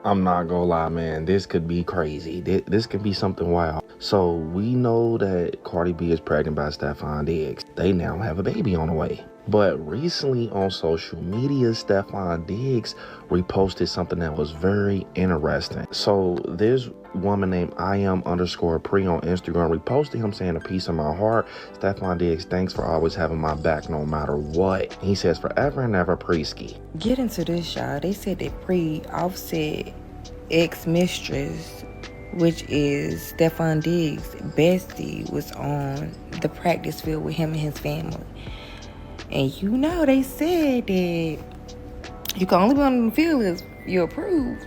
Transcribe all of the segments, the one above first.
I'm not gonna lie, man. This could be crazy. This could be something wild. So we know that Cardi B is pregnant by Stefan Diggs. They now have a baby on the way. But recently on social media, Stefan Diggs reposted something that was very interesting. So this woman named I am_Pre on Instagram reposted him saying, "A piece of my heart. Stefan Diggs, thanks for always having my back no matter what." He says, "Forever and ever, Preski." Get into this, y'all. They said that Offset ex-mistress, which is Stefan Diggs' bestie, was on the practice field with him and his family. And they said that you can only be on the field if you're approved.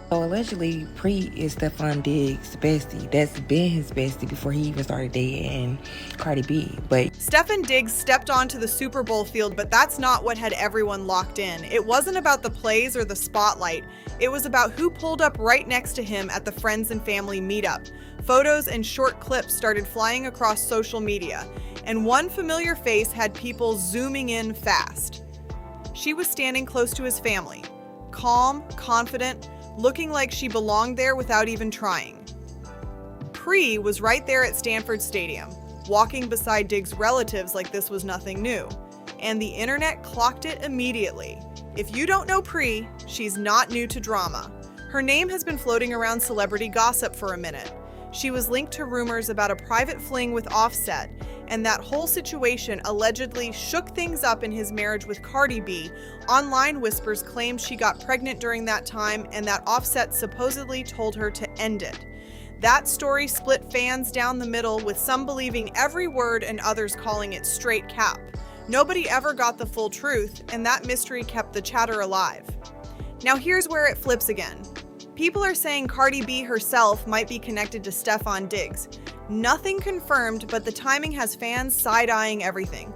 So allegedly, Pre is Stefan Diggs' bestie. That's been his bestie before he even started dating Cardi B. But Stefan Diggs stepped onto the Super Bowl field, but that's not what had everyone locked in. It wasn't about the plays or the spotlight. It was about who pulled up right next to him at the friends and family meetup. Photos and short clips started flying across social media, and one familiar face had people zooming in fast. She was standing close to his family, calm, confident, looking like she belonged there without even trying. Pre was right there at Stanford Stadium, walking beside Diggs' relatives like this was nothing new. And the internet clocked it immediately. If you don't know Pre, she's not new to drama. Her name has been floating around celebrity gossip for a minute. She was linked to rumors about a private fling with Offset, and that whole situation allegedly shook things up in his marriage with Cardi B. Online whispers claimed she got pregnant during that time and that Offset supposedly told her to end it. That story split fans down the middle, with some believing every word and others calling it straight cap. Nobody ever got the full truth, and that mystery kept the chatter alive. Now here's where it flips again. People are saying Cardi B herself might be connected to Stefan Diggs. Nothing confirmed, but the timing has fans side-eyeing everything.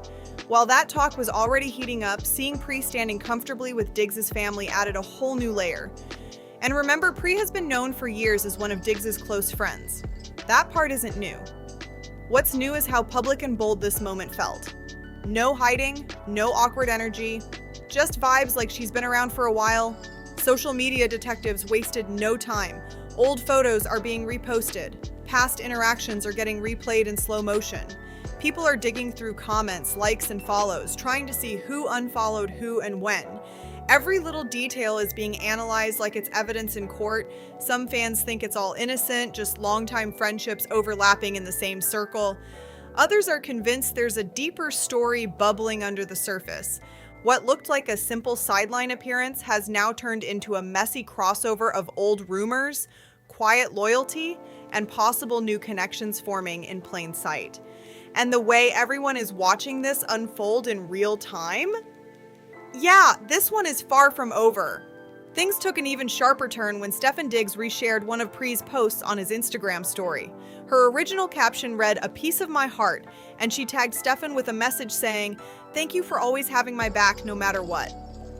While that talk was already heating up, seeing Pre standing comfortably with Diggs' family added a whole new layer. And remember, Pre has been known for years as one of Diggs' close friends. That part isn't new. What's new is how public and bold this moment felt. No hiding, no awkward energy, just vibes like she's been around for a while. Social media detectives wasted no time. Old photos are being reposted. Past interactions are getting replayed in slow motion. People are digging through comments, likes, and follows, trying to see who unfollowed who and when. Every little detail is being analyzed like it's evidence in court. Some fans think it's all innocent, just longtime friendships overlapping in the same circle. Others are convinced there's a deeper story bubbling under the surface. What looked like a simple sideline appearance has now turned into a messy crossover of old rumors, quiet loyalty, and possible new connections forming in plain sight. And the way everyone is watching this unfold in real time? Yeah, this one is far from over. Things took an even sharper turn when Stefan Diggs reshared one of Pre's posts on his Instagram story. Her original caption read, "A piece of my heart," and she tagged Stefan with a message saying, "Thank you for always having my back no matter what."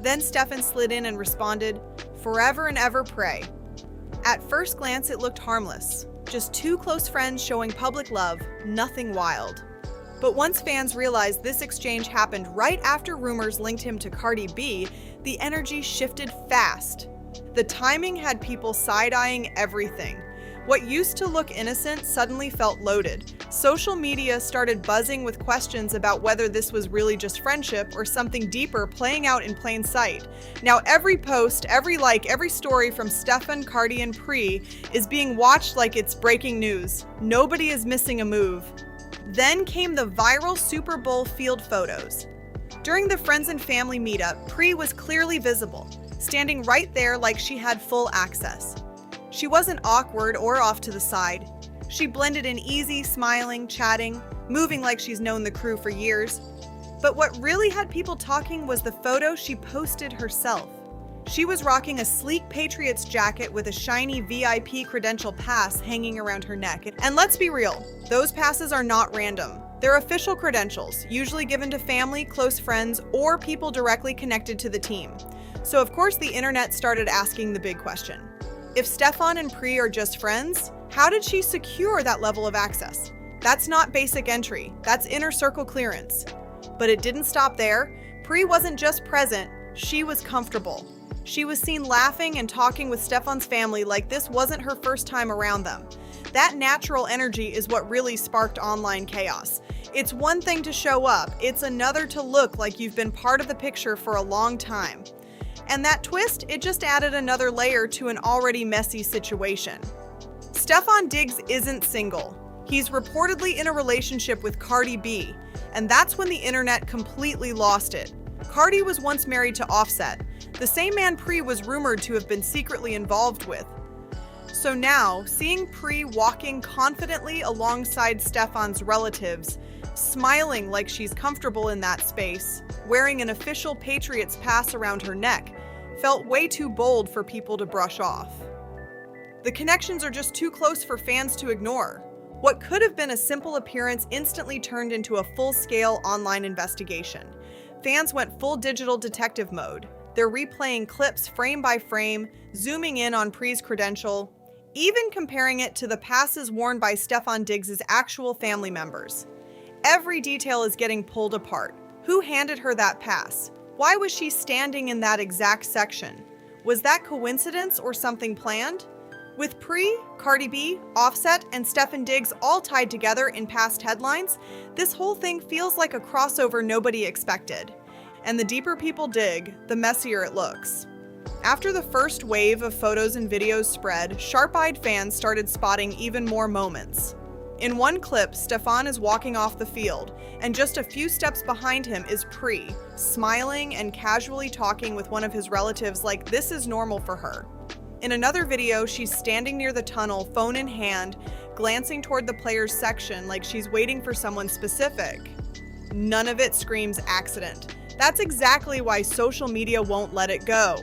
Then Stefan slid in and responded, "Forever and ever pray." At first glance, it looked harmless. Just two close friends showing public love, nothing wild. But once fans realized this exchange happened right after rumors linked him to Cardi B, the energy shifted fast. The timing had people side-eyeing everything. What used to look innocent suddenly felt loaded. Social media started buzzing with questions about whether this was really just friendship or something deeper playing out in plain sight. Now every post, every like, every story from Stefan, Cardi, and Pre is being watched like it's breaking news. Nobody is missing a move. Then came the viral Super Bowl field photos. During the friends and family meetup, Pre was clearly visible, standing right there like she had full access. She wasn't awkward or off to the side. She blended in easy, smiling, chatting, moving like she's known the crew for years. But what really had people talking was the photo she posted herself. She was rocking a sleek Patriots jacket with a shiny VIP credential pass hanging around her neck. And let's be real, those passes are not random. They're official credentials, usually given to family, close friends, or people directly connected to the team. So of course the internet started asking the big question. If Stefan and Pre are just friends, how did she secure that level of access? That's not basic entry, that's inner circle clearance. But it didn't stop there. Pre wasn't just present, she was comfortable. She was seen laughing and talking with Stefan's family like this wasn't her first time around them. That natural energy is what really sparked online chaos. It's one thing to show up, it's another to look like you've been part of the picture for a long time. And that twist, it just added another layer to an already messy situation. Stefan Diggs isn't single. He's reportedly in a relationship with Cardi B, and that's when the internet completely lost it. Cardi was once married to Offset, the same man Pri was rumored to have been secretly involved with. So now, seeing Pri walking confidently alongside Stefan's relatives, smiling like she's comfortable in that space, wearing an official Patriots pass around her neck, felt way too bold for people to brush off. The connections are just too close for fans to ignore. What could have been a simple appearance instantly turned into a full-scale online investigation. Fans went full digital detective mode. They're replaying clips frame by frame, zooming in on Pri's credential, even comparing it to the passes worn by Stefan Diggs' actual family members. Every detail is getting pulled apart. Who handed her that pass? Why was she standing in that exact section? Was that coincidence or something planned? With Pri, Cardi B, Offset, and Stefan Diggs all tied together in past headlines, this whole thing feels like a crossover nobody expected. And the deeper people dig, the messier it looks. After the first wave of photos and videos spread, sharp-eyed fans started spotting even more moments. In one clip, Stefan is walking off the field, and just a few steps behind him is Pri, smiling and casually talking with one of his relatives like this is normal for her. In another video, she's standing near the tunnel, phone in hand, glancing toward the players' section like she's waiting for someone specific. None of it screams accident. That's exactly why social media won't let it go.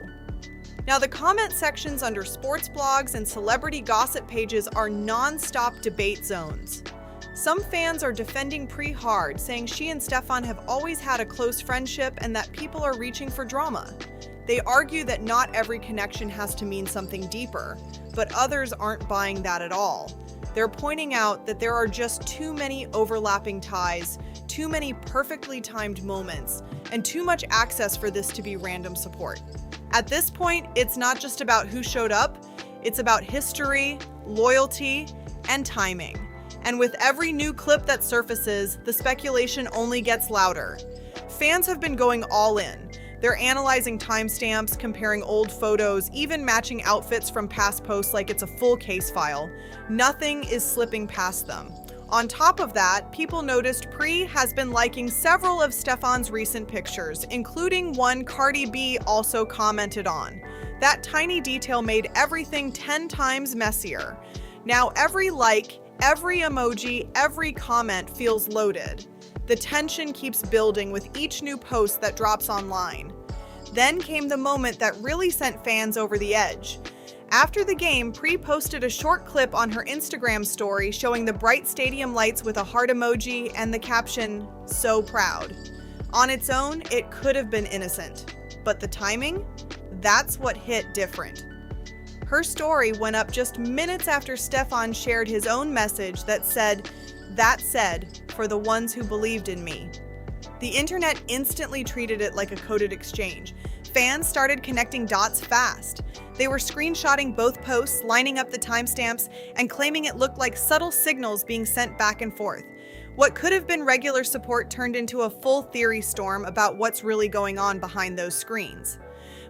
Now, the comment sections under sports blogs and celebrity gossip pages are non-stop debate zones. Some fans are defending Pri hard, saying she and Stefan have always had a close friendship and that people are reaching for drama. They argue that not every connection has to mean something deeper, but others aren't buying that at all. They're pointing out that there are just too many overlapping ties, too many perfectly timed moments, and too much access for this to be random support. At this point, it's not just about who showed up, it's about history, loyalty, and timing. And with every new clip that surfaces, the speculation only gets louder. Fans have been going all in. They're analyzing timestamps, comparing old photos, even matching outfits from past posts like it's a full case file. Nothing is slipping past them. On top of that, people noticed Pri has been liking several of Stefan's recent pictures, including one Cardi B also commented on. That tiny detail made everything 10 times messier. Now every like, every emoji, every comment feels loaded. The tension keeps building with each new post that drops online. Then came the moment that really sent fans over the edge. After the game, Pri posted a short clip on her Instagram story showing the bright stadium lights with a heart emoji and the caption, "So proud." On its own, it could have been innocent. But the timing? That's what hit different. Her story went up just minutes after Stefan shared his own message that said, "That said, for the ones who believed in me." The internet instantly treated it like a coded exchange. Fans started connecting dots fast. They were screenshotting both posts, lining up the timestamps, and claiming it looked like subtle signals being sent back and forth. What could have been regular support turned into a full theory storm about what's really going on behind those screens.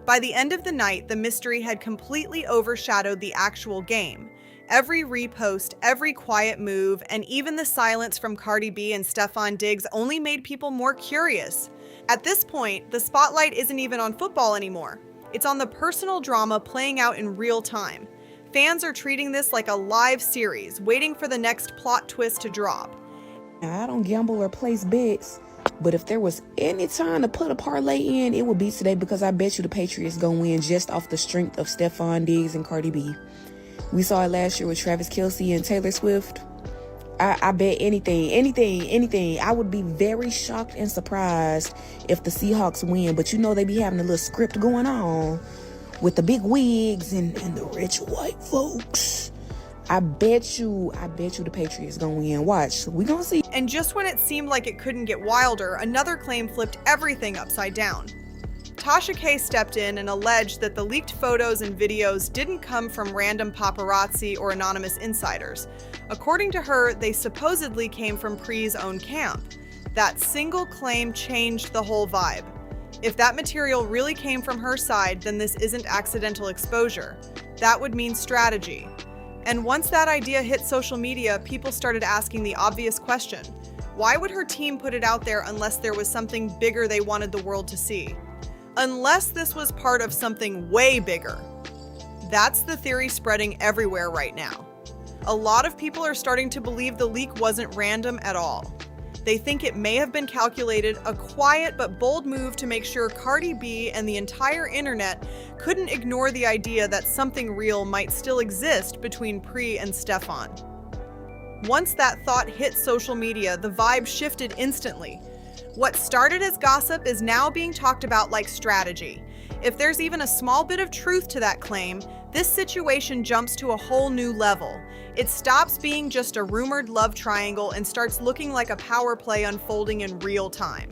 By the end of the night, the mystery had completely overshadowed the actual game. Every repost, every quiet move, and even the silence from Cardi B and Stefan Diggs only made people more curious. At this point, the spotlight isn't even on football anymore. It's on the personal drama playing out in real time. Fans are treating this like a live series, waiting for the next plot twist to drop. Now, I don't gamble or place bets, but if there was any time to put a parlay in, it would be today, because I bet you the Patriots gonna win just off the strength of Stefan Diggs and Cardi B. We saw it last year with Travis Kelce and Taylor Swift. I bet anything. I would be very shocked and surprised if the Seahawks win. But you know they be having a little script going on with the big wigs and the rich white folks. I bet you the Patriots gonna win. Watch, we gonna see. And just when it seemed like it couldn't get wilder, another claim flipped everything upside down. Tasha K stepped in and alleged that the leaked photos and videos didn't come from random paparazzi or anonymous insiders. According to her, they supposedly came from Pri's own camp. That single claim changed the whole vibe. If that material really came from her side, then this isn't accidental exposure. That would mean strategy. And once that idea hit social media, people started asking the obvious question: why would her team put it out there unless there was something bigger they wanted the world to see? Unless this was part of something way bigger. That's the theory spreading everywhere right now. A lot of people are starting to believe the leak wasn't random at all. They think it may have been calculated, a quiet but bold move to make sure Cardi B and the entire internet couldn't ignore the idea that something real might still exist between Pri and Stefan. Once that thought hit social media, the vibe shifted instantly. What started as gossip is now being talked about like strategy. If there's even a small bit of truth to that claim, this situation jumps to a whole new level. It stops being just a rumored love triangle and starts looking like a power play unfolding in real time.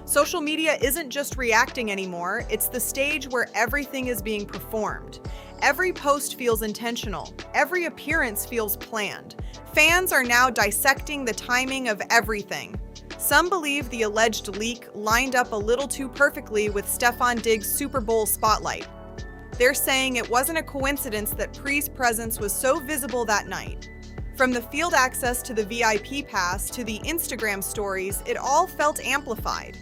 Social media isn't just reacting anymore, it's the stage where everything is being performed. Every post feels intentional, every appearance feels planned. Fans are now dissecting the timing of everything. Some believe the alleged leak lined up a little too perfectly with Stefan Diggs' Super Bowl spotlight. They're saying it wasn't a coincidence that Pri's presence was so visible that night. From the field access to the VIP pass to the Instagram stories, it all felt amplified.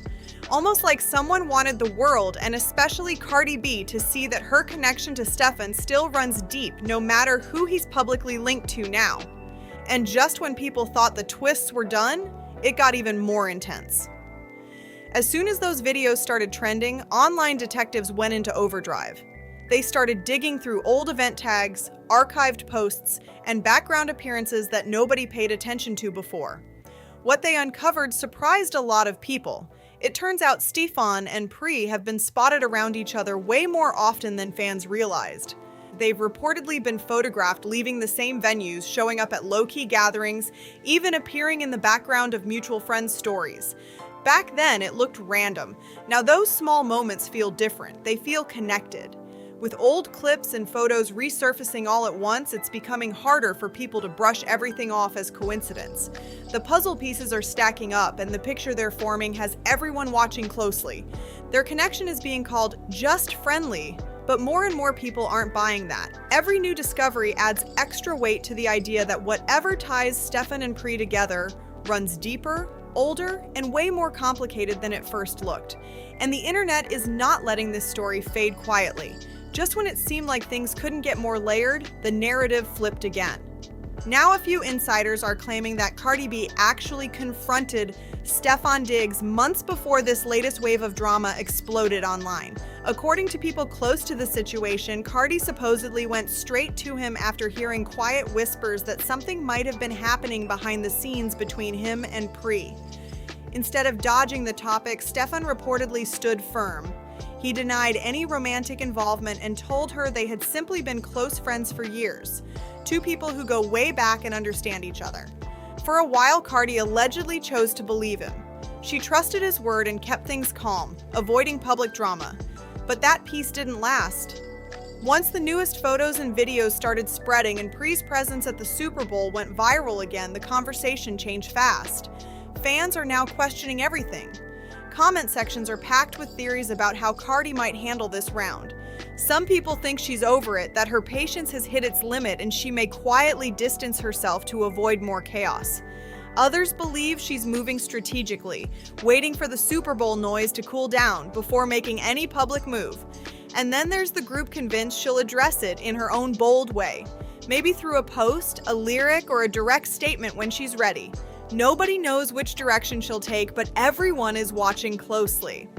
Almost like someone wanted the world, and especially Cardi B, to see that her connection to Stefan still runs deep no matter who he's publicly linked to now. And just when people thought the twists were done, it got even more intense. As soon as those videos started trending, online detectives went into overdrive. They started digging through old event tags, archived posts, and background appearances that nobody paid attention to before. What they uncovered surprised a lot of people. It turns out Stefan and Pri have been spotted around each other way more often than fans realized. They've reportedly been photographed leaving the same venues, showing up at low-key gatherings, even appearing in the background of mutual friends' stories. Back then, it looked random. Now those small moments feel different. They feel connected. With old clips and photos resurfacing all at once, it's becoming harder for people to brush everything off as coincidence. The puzzle pieces are stacking up, and the picture they're forming has everyone watching closely. Their connection is being called just friendly, but more and more people aren't buying that. Every new discovery adds extra weight to the idea that whatever ties Stefan and Pri together runs deeper, older, and way more complicated than it first looked. And the internet is not letting this story fade quietly. Just when it seemed like things couldn't get more layered, the narrative flipped again. Now a few insiders are claiming that Cardi B actually confronted Stefan Diggs months before this latest wave of drama exploded online. According to people close to the situation, Cardi supposedly went straight to him after hearing quiet whispers that something might have been happening behind the scenes between him and Pri. Instead of dodging the topic, Stefan reportedly stood firm. He denied any romantic involvement and told her they had simply been close friends for years. Two people who go way back and understand each other. For a while, Cardi allegedly chose to believe him. She trusted his word and kept things calm, avoiding public drama. But that peace didn't last. Once the newest photos and videos started spreading and Pri's presence at the Super Bowl went viral again, the conversation changed fast. Fans are now questioning everything. Comment sections are packed with theories about how Cardi might handle this round. Some people think she's over it, that her patience has hit its limit and she may quietly distance herself to avoid more chaos. Others believe she's moving strategically, waiting for the Super Bowl noise to cool down before making any public move. And then there's the group convinced she'll address it in her own bold way, maybe through a post, a lyric, or a direct statement when she's ready. Nobody knows which direction she'll take, but everyone is watching closely.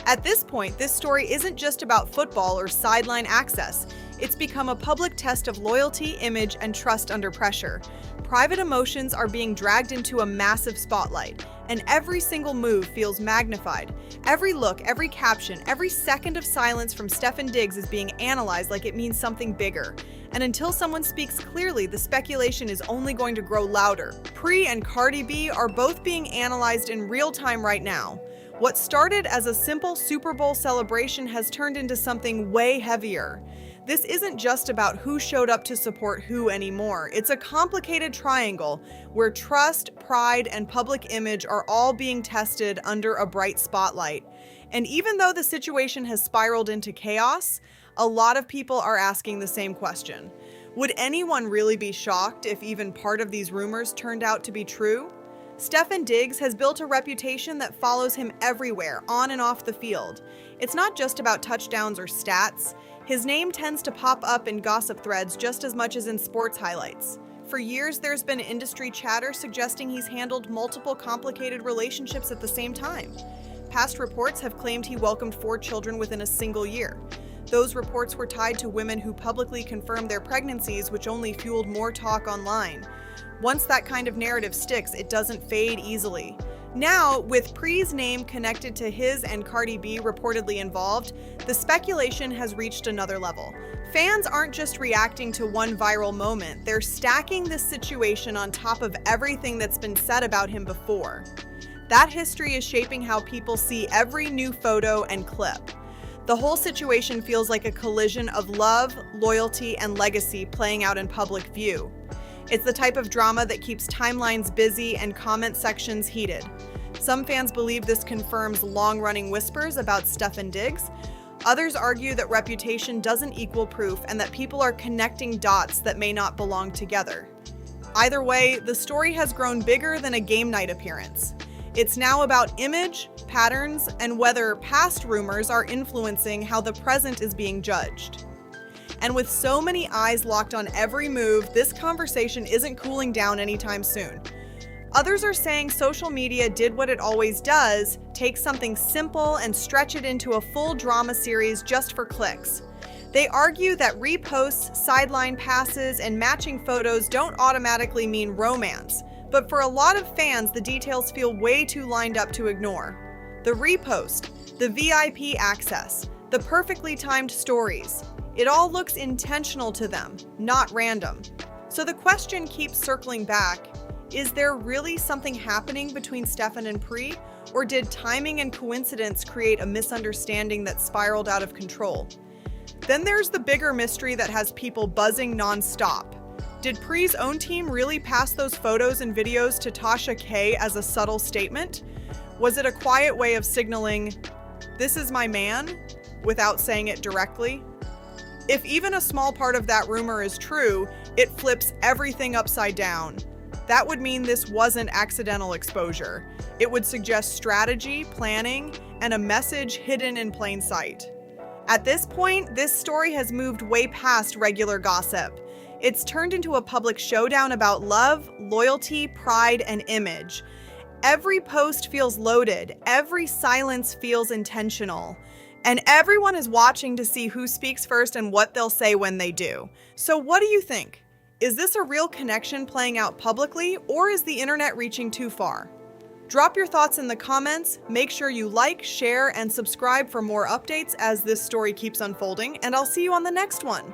At this point, this story isn't just about football or sideline access. It's become a public test of loyalty, image, and trust under pressure. Private emotions are being dragged into a massive spotlight, and every single move feels magnified. Every look, every caption, every second of silence from Stefan Diggs is being analyzed like it means something bigger. And until someone speaks clearly, the speculation is only going to grow louder. Pri and Cardi B are both being analyzed in real time right now. What started as a simple Super Bowl celebration has turned into something way heavier. This isn't just about who showed up to support who anymore. It's a complicated triangle where trust, pride, and public image are all being tested under a bright spotlight. And even though the situation has spiraled into chaos, a lot of people are asking the same question. Would anyone really be shocked if even part of these rumors turned out to be true? Stefan Diggs has built a reputation that follows him everywhere, on and off the field. It's not just about touchdowns or stats. His name tends to pop up in gossip threads just as much as in sports highlights. For years, there's been industry chatter suggesting he's handled multiple complicated relationships at the same time. Past reports have claimed he welcomed 4 children within a single year. Those reports were tied to women who publicly confirmed their pregnancies, which only fueled more talk online. Once that kind of narrative sticks, it doesn't fade easily. Now, with Pre's name connected to his and Cardi B reportedly involved, the speculation has reached another level. Fans aren't just reacting to one viral moment, they're stacking this situation on top of everything that's been said about him before. That history is shaping how people see every new photo and clip. The whole situation feels like a collision of love, loyalty, and legacy playing out in public view. It's the type of drama that keeps timelines busy and comment sections heated. Some fans believe this confirms long-running whispers about Stefan Diggs. Others argue that reputation doesn't equal proof and that people are connecting dots that may not belong together. Either way, the story has grown bigger than a game night appearance. It's now about image, patterns, and whether past rumors are influencing how the present is being judged. And with so many eyes locked on every move, this conversation isn't cooling down anytime soon. Others are saying social media did what it always does, take something simple and stretch it into a full drama series just for clicks. They argue that reposts, sideline passes, and matching photos don't automatically mean romance, but for a lot of fans, the details feel way too lined up to ignore. The repost, the VIP access, the perfectly timed stories, it all looks intentional to them, not random. So the question keeps circling back, is there really something happening between Stefan and Pri, or did timing and coincidence create a misunderstanding that spiraled out of control? Then there's the bigger mystery that has people buzzing non-stop. Did Pri's own team really pass those photos and videos to Tasha K as a subtle statement? Was it a quiet way of signaling, "This is my man," without saying it directly? If even a small part of that rumor is true, it flips everything upside down. That would mean this wasn't accidental exposure. It would suggest strategy, planning, and a message hidden in plain sight. At this point, this story has moved way past regular gossip. It's turned into a public showdown about love, loyalty, pride, and image. Every post feels loaded, every silence feels intentional. And everyone is watching to see who speaks first and what they'll say when they do. So what do you think? Is this a real connection playing out publicly, or is the internet reaching too far? Drop your thoughts in the comments, make sure you like, share, and subscribe for more updates as this story keeps unfolding, and I'll see you on the next one.